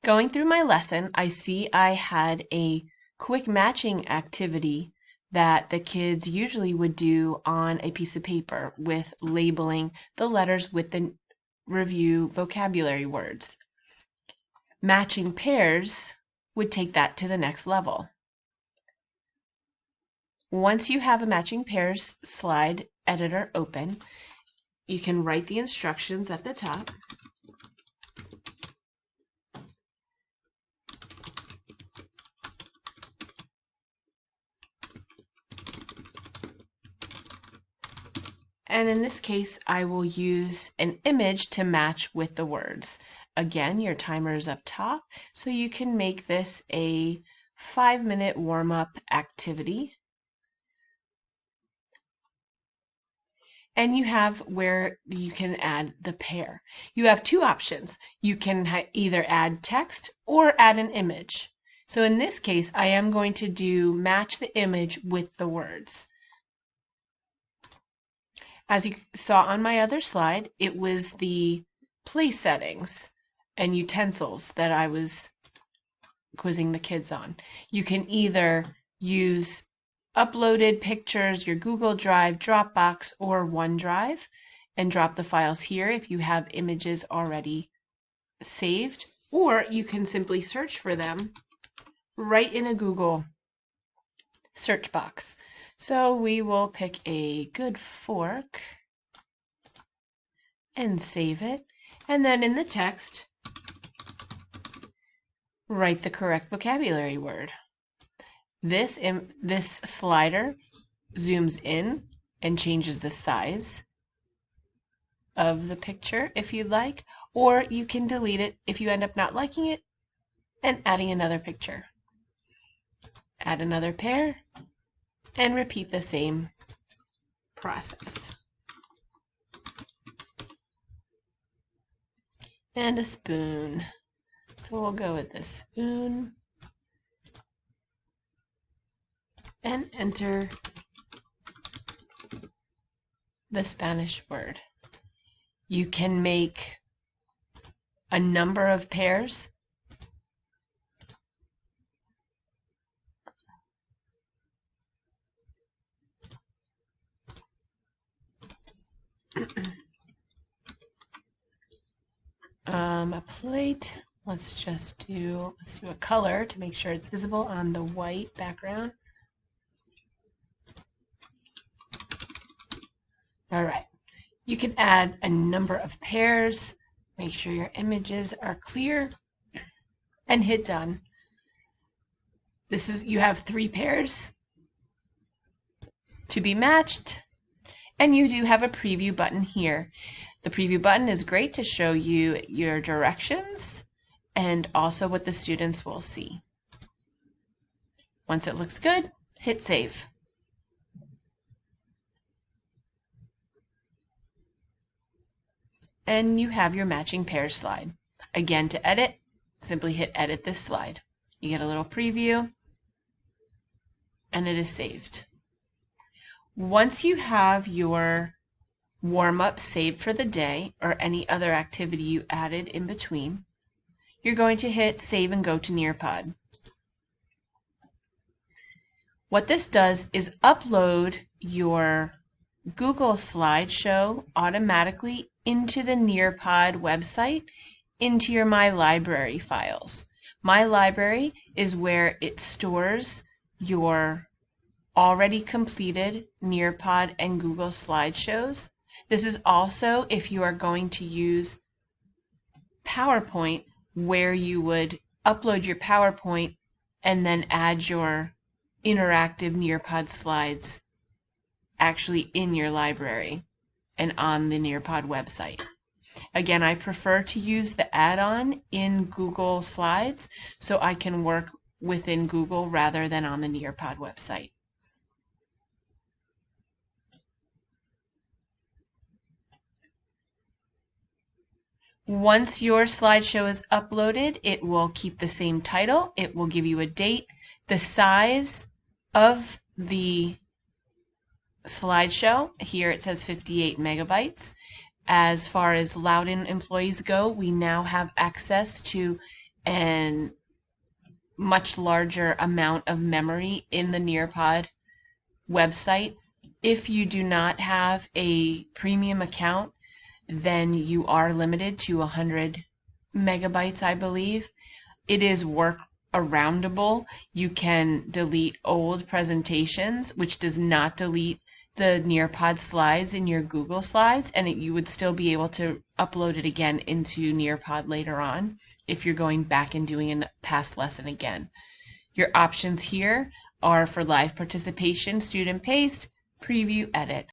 Going through my lesson, I see I had a quick matching activity that the kids usually would do on a piece of paper with labeling the letters with the review vocabulary words. Matching pairs would take that to the next level. Once you have a matching pairs slide editor open, you can write the instructions at the top. And in this case, I will use an image to match with the words. Again, your timer is up top, so you can make this a 5-minute warm-up activity. And you have where you can add the pair. You have two options. You can either add text or add an image. So in this case, I am going to do match the image with the words. As you saw on my other slide, it was the place settings and utensils that I was quizzing the kids on. You can either use uploaded pictures, your Google Drive, Dropbox, or OneDrive, and drop the files here if you have images already saved, or you can simply search for them right in a Google search box. So we will pick a good fork and save it, and then in the text, write the correct vocabulary word. This slider zooms in and changes the size of the picture if you'd like, or you can delete it if you end up not liking it and adding another picture. Add another pair and repeat the same process. And a spoon. So we'll go with this spoon and enter the Spanish word. You can make a number of pairs. A plate. Let's do a color to make sure it's visible on the white background. All right. You can add a number of pairs. Make sure your images are clear and hit done. You have 3 pairs to be matched, and you do have a preview button here. The preview button is great to show you your directions and also what the students will see. Once it looks good, hit save. And you have your matching pairs slide. Again, to edit, simply hit edit this slide. You get a little preview and it is saved. Once you have your warm-up saved for the day or any other activity you added in between, you're going to hit save and go to Nearpod. What this does is upload your Google slideshow automatically into the Nearpod website into your My Library files. My Library is where it stores your already completed Nearpod and Google slideshows. This is also if you are going to use PowerPoint, where you would upload your PowerPoint and then add your interactive Nearpod slides actually in your library and on the Nearpod website. Again, I prefer to use the add-on in Google Slides so I can work within Google rather than on the Nearpod website. Once your slideshow is uploaded, it will keep the same title. It will give you a date, the size of the slideshow. Here it says 58 megabytes. As far as Loudon employees go, we now have access to and much larger amount of memory in the Nearpod website. If you do not have a premium account, then you are limited to 100 megabytes, I believe. It is workaroundable. You can delete old presentations, which does not delete the Nearpod slides in your Google Slides, and you would still be able to upload it again into Nearpod later on if you're going back and doing a past lesson again. Your options here are for live participation, student paced, preview, edit.